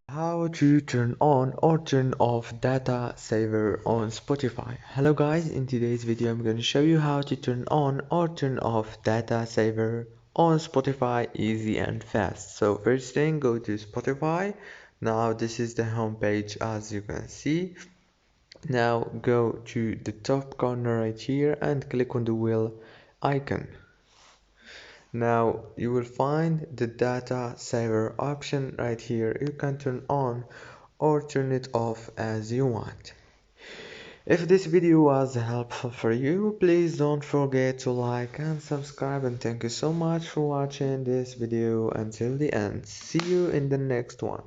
How to turn on or turn off data saver on Spotify. Hello guys, in today's video I'm going to show you how to turn on or turn off data saver on Spotify easy and fast. So first thing, go to Spotify. Now this is the home page as you can see. Now go to the top corner right here and click on the wheel icon. Now you will find the data saver option right here. You can turn on or turn it off as you want. If this video was helpful for you, please don't forget to like and subscribe, and thank you so much for watching this video until the end. See you in the next one.